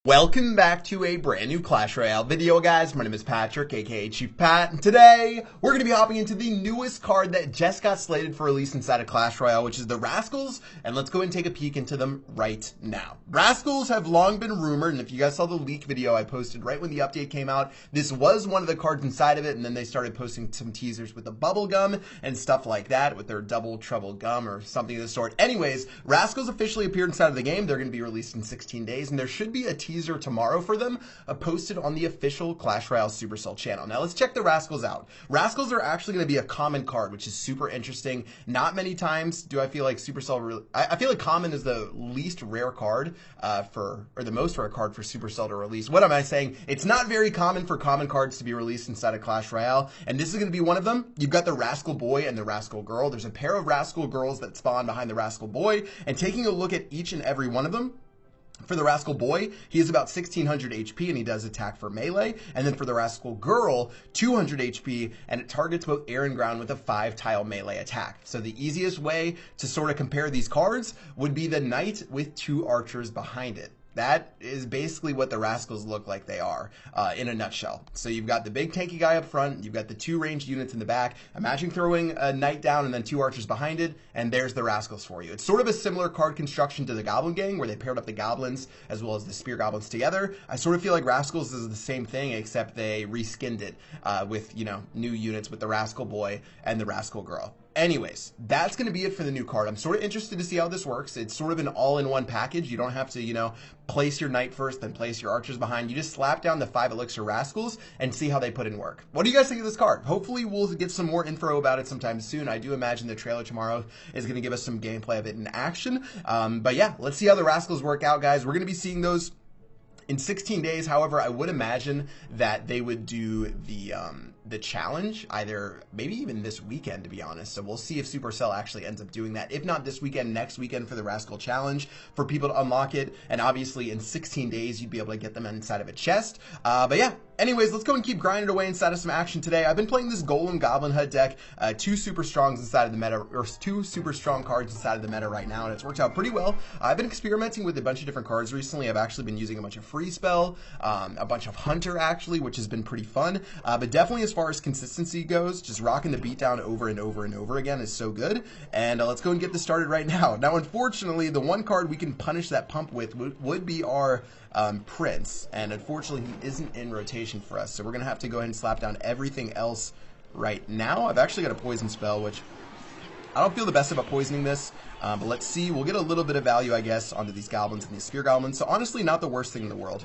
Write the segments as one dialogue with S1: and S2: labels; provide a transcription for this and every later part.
S1: Welcome back to a brand new Clash Royale video, guys. My name is Patrick, aka Chief Pat, and today we're going to be hopping into the newest card that just got slated for release inside of Clash Royale, which is the Rascals, and let's go and take a peek into them right now. Rascals have long been rumored, and if you guys saw the leak video I posted right when the update came out, this was one of the cards inside of it, and then they started posting some teasers with the bubble gum and stuff like that, with their double trouble gum or something of the sort. Anyways, Rascals officially appeared inside of the game. They're going to be released in 16 days, and there should be a teaser tomorrow for them, posted on the official Clash Royale Supercell channel. Now let's check the Rascals out. Rascals are actually going to be a common card, which is super interesting. Not many times do I feel like Supercell I feel like common is the least rare card or the most rare card for Supercell to release. What am I saying? It's not very common for common cards to be released inside of Clash Royale, and this is going to be one of them. You've got the Rascal Boy and the Rascal Girl. There's a pair of Rascal Girls that spawn behind the Rascal Boy, and taking a look at each and every one of them, for the Rascal Boy, he is about 1600 HP and he does attack for melee. And then for the Rascal Girl, 200 HP, and it targets both air and ground with a 5-tile melee attack. So the easiest way to sort of compare these cards would be the Knight with 2 archers behind it. That is basically what the Rascals look like they are in a nutshell. So you've got the big tanky guy up front, you've got the 2 ranged units in the back. Imagine throwing a Knight down and then 2 archers behind it, and there's the Rascals for you. It's sort of a similar card construction to the Goblin Gang, where they paired up the Goblins as well as the Spear Goblins together. I sort of feel like Rascals is the same thing, except they reskinned it with, you know, new units with the Rascal Boy and the Rascal Girl. Anyways, that's going to be it for the new card. I'm sort of interested to see how this works. It's sort of an all-in-one package. You don't have to, you know, place your Knight first, then place your archers behind. You just slap down the 5 Elixir Rascals and see how they put in work. What do you guys think of this card? Hopefully we'll get some more info about it sometime soon. I do imagine the trailer tomorrow is going to give us some gameplay of it in action. But yeah, let's see how the Rascals work out, guys. We're going to be seeing those in 16 days. However, I would imagine that they would do the challenge either maybe even this weekend, to be honest. So we'll see if Supercell actually ends up doing that. If not this weekend, next weekend for the Rascal Challenge for people to unlock it. And obviously in 16 days, you'd be able to get them inside of a chest. But yeah, anyways, let's go and keep grinding away inside of some action today. I've been playing this Golem Goblin HUD deck, 2 super strongs inside of the meta, or 2 super strong cards inside of the meta right now, and it's worked out pretty well. I've been experimenting with a bunch of different cards recently. I've actually been using a bunch of Free Spell, a bunch of Hunter actually, which has been pretty fun. But definitely as far as consistency goes, just rocking the beatdown over and over and over again is so good. And let's go and get this started right now. Now, unfortunately, the one card we can punish that pump with would be our Prince, and unfortunately he isn't in rotation for us, so we're gonna have to go ahead and slap down everything else right now. I've actually got a poison spell, which I don't feel the best about poisoning this, but let's see. We'll get a little bit of value, I guess, onto these goblins and these spear goblins. So honestly, not the worst thing in the world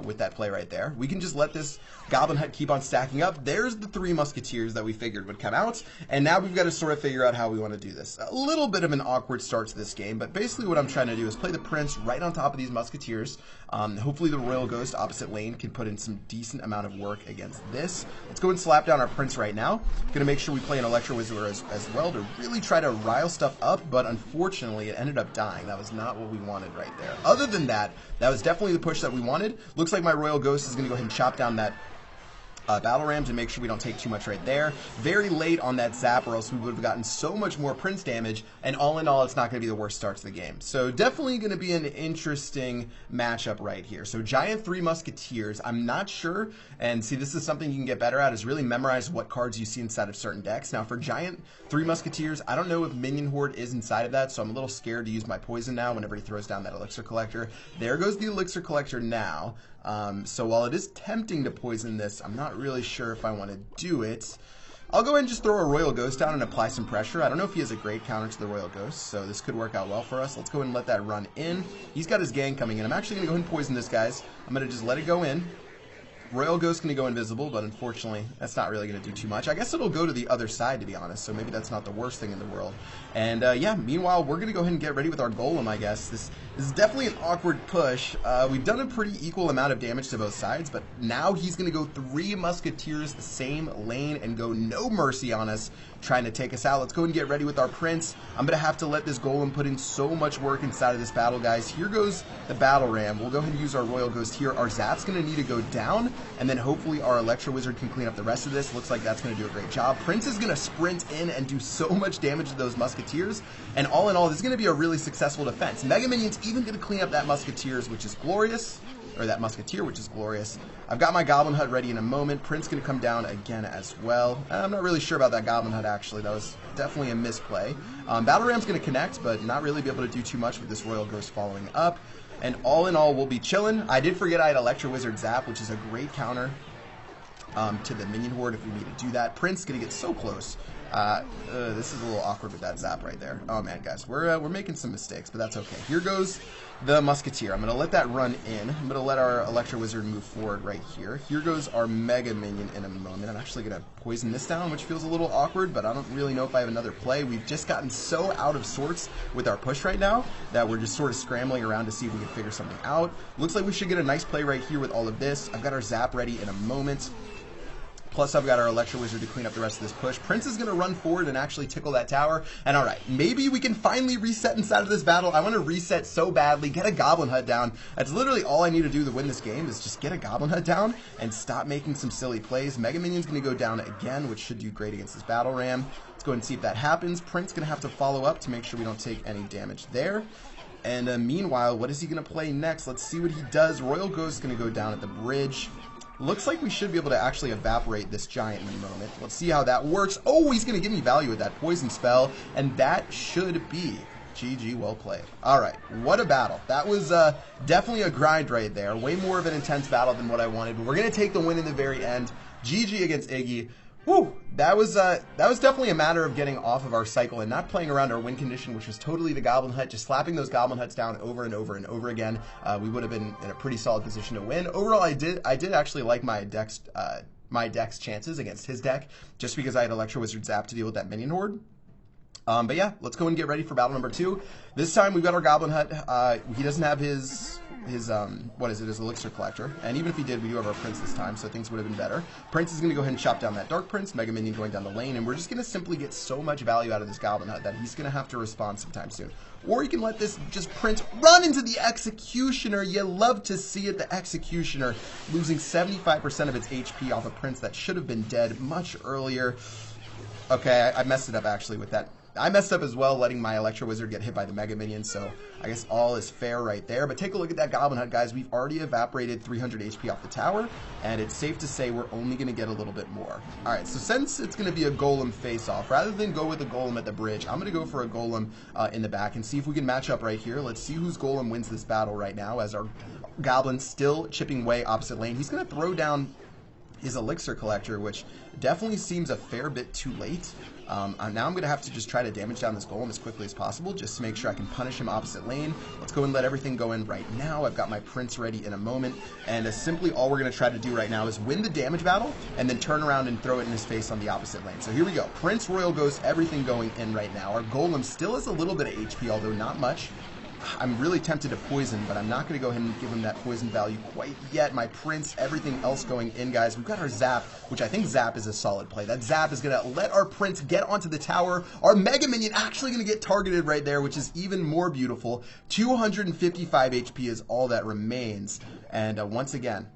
S1: with that play right there. We can just let this goblin hut keep on stacking up. There's the 3 musketeers that we figured would come out, and now we've got to sort of figure out how we want to do this. A little bit of an awkward start to this game, but basically what I'm trying to do is play the Prince right on top of these musketeers. Hopefully the Royal Ghost opposite lane can put in some decent amount of work against this. Let's go and slap down our Prince right now. Gonna make sure we play an Electro Wizard as well to really try to rile stuff up, but unfortunately it ended up dying. That was not what we wanted right there. Other than that, that was definitely the push that we wanted. Looks like my Royal Ghost is gonna go ahead and chop down that battle ram to make sure we don't take too much right there. Very late on that zap, or else we would have gotten so much more Prince damage, and all in all, it's not going to be the worst start to the game. So definitely going to be an interesting matchup right here. So Giant 3 Musketeers, I'm not sure, and see, this is something you can get better at, is really memorize what cards you see inside of certain decks. Now for Giant 3 Musketeers, I don't know if Minion Horde is inside of that, so I'm a little scared to use my poison now whenever he throws down that Elixir Collector. There goes the Elixir Collector now. So while it is tempting to poison this, I'm not really sure if I want to do it. I'll go ahead and just throw a Royal Ghost down and apply some pressure. I don't know if he has a great counter to the Royal Ghost, so this could work out well for us. Let's go ahead and let that run in. He's got his gang coming in. I'm actually going to go ahead and poison this, guys. I'm going to just let it go in. Royal Ghost going to go invisible, but unfortunately, that's not really going to do too much. I guess it'll go to the other side, to be honest, so maybe that's not the worst thing in the world. And yeah, meanwhile, we're going to go ahead and get ready with our Golem, I guess. This is definitely an awkward push. We've done a pretty equal amount of damage to both sides, but now he's going to go 3 Musketeers the same lane and go no mercy on us, trying to take us out. Let's go and get ready with our Prince. I'm going to have to let this Golem put in so much work inside of this battle, guys. Here goes the Battle Ram. We'll go ahead and use our Royal Ghost here. Our Zap's going to need to go down, and then hopefully our Electro Wizard can clean up the rest of this. Looks like that's going to do a great job. Prince is going to sprint in and do so much damage to those Musketeers, and all in all, this is going to be a really successful defense. Mega Minion's even going to clean up that Musketeers, which is glorious. or that Musketeer, which is glorious. I've got my Goblin Hut ready in a moment. Prince going to come down again as well. I'm not really sure about that Goblin Hut, actually. That was definitely a misplay. Battle Ram's going to connect, but not really be able to do too much with this Royal Ghost following up. And all in all, we'll be chilling. I did forget I had Electro Wizard Zap, which is a great counter to the minion horde if we need to do that. Prince going to get so close. This is a little awkward with that zap right there. Oh man, guys, we're making some mistakes, but that's okay. Here goes the Musketeer. I'm going to let that run in. I'm going to let our Electro Wizard move forward right here. Here goes our Mega Minion in a moment. I'm actually going to poison this down, which feels a little awkward, but I don't really know if I have another play. We've just gotten so out of sorts with our push right now that we're just sort of scrambling around to see if we can figure something out. Looks like we should get a nice play right here with all of this. I've got our zap ready in a moment. Plus, I've got our Electro Wizard to clean up the rest of this push. Prince is going to run forward and actually tickle that tower. And all right, maybe we can finally reset inside of this battle. I want to reset so badly, get a Goblin Hut down. That's literally all I need to do to win this game is just get a Goblin Hut down and stop making some silly plays. Mega Minion's going to go down again, which should do great against this Battle Ram. Let's go ahead and see if that happens. Prince going to have to follow up to make sure we don't take any damage there. And meanwhile, what is he going to play next? Let's see what he does. Royal Ghost is going to go down at the bridge. Looks like we should be able to actually evaporate this giant in a moment. Let's see how that works. Oh, he's going to give me value with that poison spell, and that should be GG, well played. All right, what a battle. That was definitely a grind right there. Way more of an intense battle than what I wanted, but we're going to take the win in the very end. GG against Iggy. Whew, that was definitely a matter of getting off of our cycle and not playing around our win condition, which was totally the Goblin Hut, just slapping those Goblin Huts down over and over and over again. We would have been in a pretty solid position to win. Overall, I did actually like my deck's chances against his deck, just because I had Electro Wizard Zap to deal with that minion horde. But yeah, let's go and get ready for battle number 2. This time we've got our Goblin Hut. He doesn't have his what is it, his Elixir Collector. And even if he did, we do have our Prince this time, so things would have been better. Prince is going to go ahead and chop down that Dark Prince, Mega Minion going down the lane, and we're just going to simply get so much value out of this Goblin Hut that he's going to have to respond sometime soon. Or you can let this just Prince run into the Executioner. You love to see it, the Executioner losing 75% of its HP off a Prince that should have been dead much earlier. Okay, I messed it up actually with that. I messed up as well, letting my Electro Wizard get hit by the Mega Minion, so I guess all is fair right there. But take a look at that Goblin Hut, guys. We've already evaporated 300 HP off the tower, and it's safe to say we're only going to get a little bit more. Alright, so since it's going to be a Golem face-off, rather than go with a Golem at the bridge, I'm going to go for a Golem in the back and see if we can match up right here. Let's see whose Golem wins this battle right now, as our Goblin's still chipping away opposite lane. He's going to throw down his Elixir Collector, which definitely seems a fair bit too late. Now I'm going to have to just try to damage down this Golem as quickly as possible, just to make sure I can punish him opposite lane. Let's go and let everything go in right now. I've got my Prince ready in a moment, and simply all we're going to try to do right now is win the damage battle, and then turn around and throw it in his face on the opposite lane. So here we go. Prince, Royal Ghost, everything going in right now. Our Golem still has a little bit of HP, although not much. I'm really tempted to poison, but I'm not going to go ahead and give him that poison value quite yet. My Prince, everything else going in, guys. We've got our Zap, which I think Zap is a solid play. That Zap is going to let our Prince get onto the tower. Our Mega Minion actually going to get targeted right there, which is even more beautiful. 255 HP is all that remains. And once again,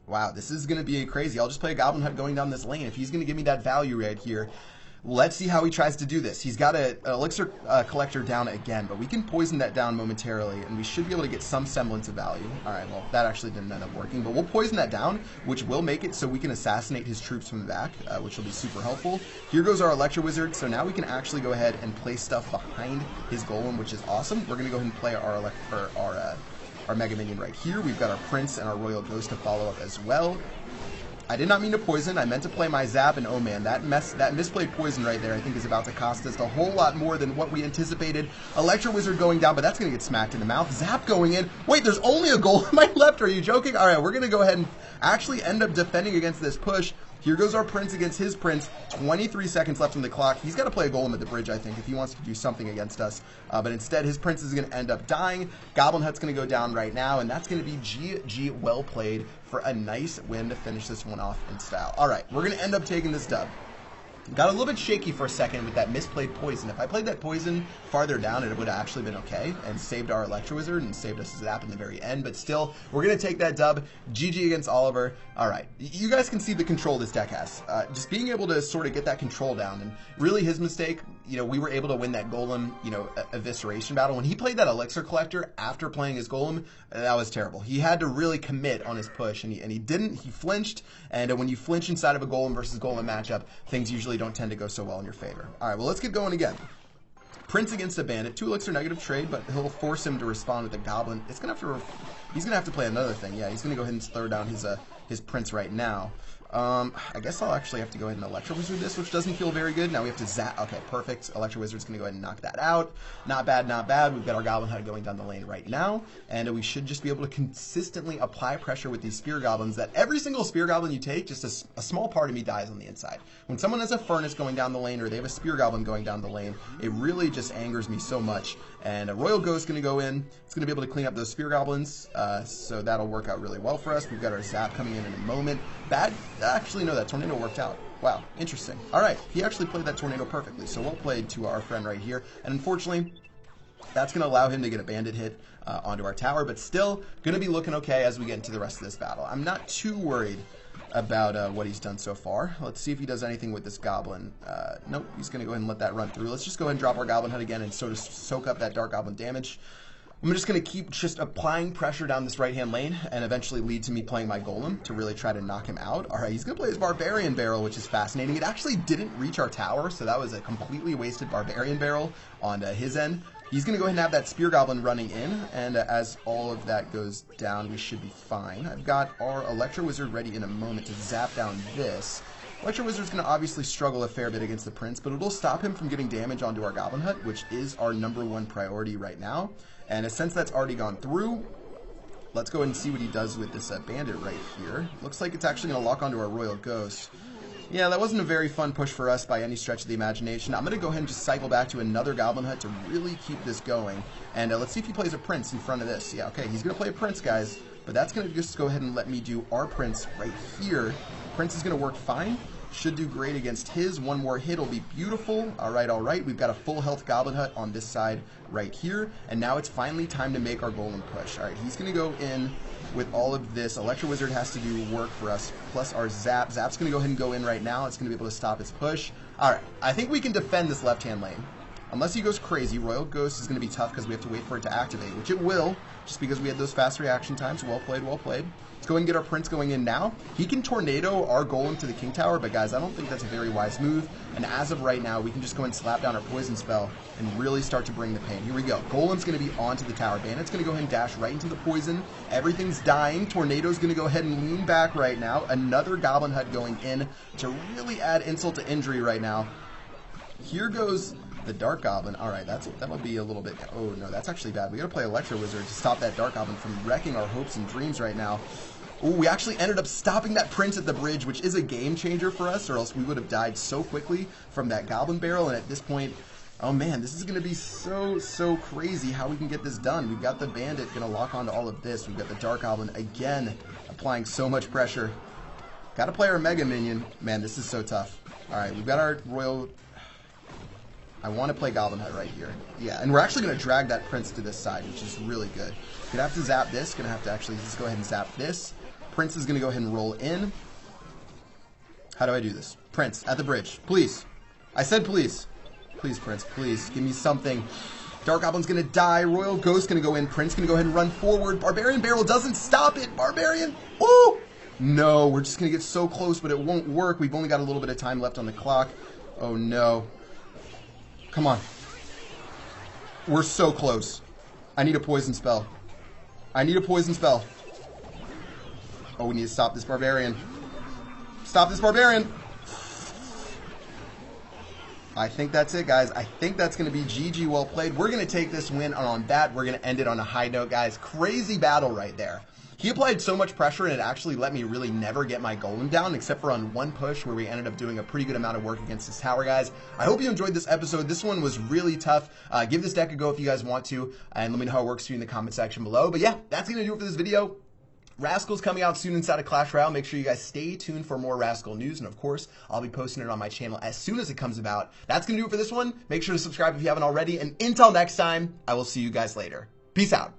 S1: wow, this is going to be crazy. I'll just play a Goblin Hut going down this lane. If he's going to give me that value right here, let's see how he tries to do this. He's got an Elixir Collector down again, but we can poison that down momentarily, and we should be able to get some semblance of value. Alright, well, that actually didn't end up working, but we'll poison that down, which will make it so we can assassinate his troops from the back, which will be super helpful. Here goes our Electro Wizard, so now we can actually go ahead and place stuff behind his Golem, which is awesome. We're going to go ahead and play our Mega Minion right here. We've got our Prince and our Royal Ghost to follow up as well. I did not mean to poison. I meant to play my Zap, and oh man, that misplayed poison right there I think is about to cost us a whole lot more than what we anticipated. Electro Wizard going down, but that's going to get smacked in the mouth. Zap going in. Wait, there's only a Golem I left. Are you joking? All right, we're going to go ahead and actually end up defending against this push. Here goes our Prince against his Prince. 23 seconds left on the clock. He's got to play a Golem at the bridge, I think, if he wants to do something against us. But instead, his Prince is going to end up dying. Goblin Hut's going to go down right now, and that's going to be GG well played for a nice win to finish this one off in style. All right, we're going to end up taking this dub. Got a little bit shaky for a second with that misplayed poison. If I played that poison farther down, it would have actually been okay and saved our Electro Wizard and saved us Zap in the very end. But still, we're going to take that dub. GG against Oliver. All right. You guys can see the control this deck has. Just being able to sort of get that control down. And really his mistake, you know, we were able to win that golem, you know, evisceration battle. When he played that elixir collector after playing his golem, that was terrible. He had to really commit on his push, and he didn't. He flinched, and when you flinch inside of a golem versus golem matchup, things usually don't tend to go so well in your favor. All right, well, let's get going again. Prince against a bandit, 2 elixir negative trade, but he'll force him to respond with a goblin. It's gonna have to, he's gonna have to play another thing. Yeah, he's gonna go ahead and throw down his prince right now. I guess I'll actually have to go ahead and Electro Wizard this, which doesn't feel very good. Now we have to zap. Okay, perfect. Electro Wizard's going to go ahead and knock that out. Not bad, not bad. We've got our Goblin Hut going down the lane right now, and we should just be able to consistently apply pressure with these Spear Goblins that every single Spear Goblin you take, just a small part of me dies on the inside. When someone has a Furnace going down the lane or they have a Spear Goblin going down the lane, it really just angers me so much. And a Royal Ghost is going to go in. It's going to be able to clean up those Spear Goblins, so that'll work out really well for us. We've got our Zap coming in a moment. Bad. Actually, no, that Tornado worked out. Wow, interesting. All right, he actually played that Tornado perfectly, so well played to our friend right here. And unfortunately, that's going to allow him to get a bandit hit onto our tower, but still going to be looking okay as we get into the rest of this battle. I'm not too worried about what he's done so far. Let's see if he does anything with this Goblin. Nope, he's going to go ahead and let that run through. Let's just go ahead and drop our Goblin Hut again and sort of soak up that Dark Goblin damage. I'm just going to keep just applying pressure down this right-hand lane and eventually lead to me playing my Golem to really try to knock him out. All right, he's going to play his Barbarian Barrel, which is fascinating. It actually didn't reach our tower, so that was a completely wasted Barbarian Barrel on his end. He's going to go ahead and have that Spear Goblin running in, and as all of that goes down, we should be fine. I've got our Electro Wizard ready in a moment to zap down this. Electro Wizard's going to obviously struggle a fair bit against the Prince, but it'll stop him from getting damage onto our Goblin Hut, which is our #1 priority right now. And since that's already gone through, let's go ahead and see what he does with this Bandit right here. Looks like it's actually going to lock onto our Royal Ghost. Yeah, that wasn't a very fun push for us by any stretch of the imagination. I'm going to go ahead and just cycle back to another Goblin Hut to really keep this going. And let's see if he plays a Prince in front of this. Yeah, okay, he's going to play a Prince, guys. But that's going to just go ahead and let me do our Prince right here. Prince is going to work fine. Should do great against his. One more hit will be beautiful. All right. We've got a full health Goblin Hut on this side right here. And now it's finally time to make our Golem push. All right, he's going to go in with all of this. Electro Wizard has to do work for us, plus our Zap. Zap's going to go ahead and go in right now. It's going to be able to stop his push. All right, I think we can defend this left-hand lane. Unless he goes crazy, Royal Ghost is going to be tough because we have to wait for it to activate, which it will, just because we had those fast reaction times. Well played, well played. Let's go ahead and get our Prince going in now. He can Tornado our Golem to the King Tower, but guys, I don't think that's a very wise move. And as of right now, we can just go and slap down our Poison Spell and really start to bring the pain. Here we go. Golem's going to be onto the tower. Bandit's going to go ahead and dash right into the poison. Everything's dying. Tornado's going to go ahead and lean back right now. Another Goblin Hut going in to really add insult to injury right now. Here goes the Dark Goblin. All right, that'll be a little bit. Oh no, that's actually bad. We gotta play Electro Wizard to stop that Dark Goblin from wrecking our hopes and dreams right now. Oh, we actually ended up stopping that Prince at the bridge, which is a game changer for us, or else we would have died so quickly from that Goblin Barrel. And at this point, oh man, this is gonna be so crazy how we can get this done. We've got the Bandit gonna lock onto all of this. We've got the Dark Goblin again applying so much pressure. Gotta play our Mega Minion. Man, this is so tough. All right, we've got our Royal. I want to play Goblin Hut right here. Yeah, and we're actually going to drag that Prince to this side, which is really good. Gonna have to zap this. Gonna have to actually just go ahead and zap this. Prince is going to go ahead and roll in. How do I do this? Prince, at the bridge. Please. I said please. Please, Prince, please. Give me something. Dark Goblin's going to die. Royal Ghost going to go in. Prince going to go ahead and run forward. Barbarian Barrel doesn't stop it. Barbarian. Woo! No, we're just going to get so close, but it won't work. We've only got a little bit of time left on the clock. Oh, no. Come on. We're so close. I need a poison spell. I need a poison spell. Oh, we need to stop this Barbarian. Stop this Barbarian. I think that's it, guys. I think that's going to be GG. Well played. We're going to take this win, and on that, we're going to end it on a high note, guys. Crazy battle right there. He applied so much pressure, and it actually let me really never get my Golem down, except for on one push where we ended up doing a pretty good amount of work against this tower, guys. I hope you enjoyed this episode. This one was really tough. Give this deck a go if you guys want to, and let me know how it works for you in the comment section below. But yeah, that's going to do it for this video. Rascal's coming out soon inside of Clash Royale. Make sure you guys stay tuned for more Rascal news, and of course, I'll be posting it on my channel as soon as it comes about. That's going to do it for this one. Make sure to subscribe if you haven't already, and until next time, I will see you guys later. Peace out.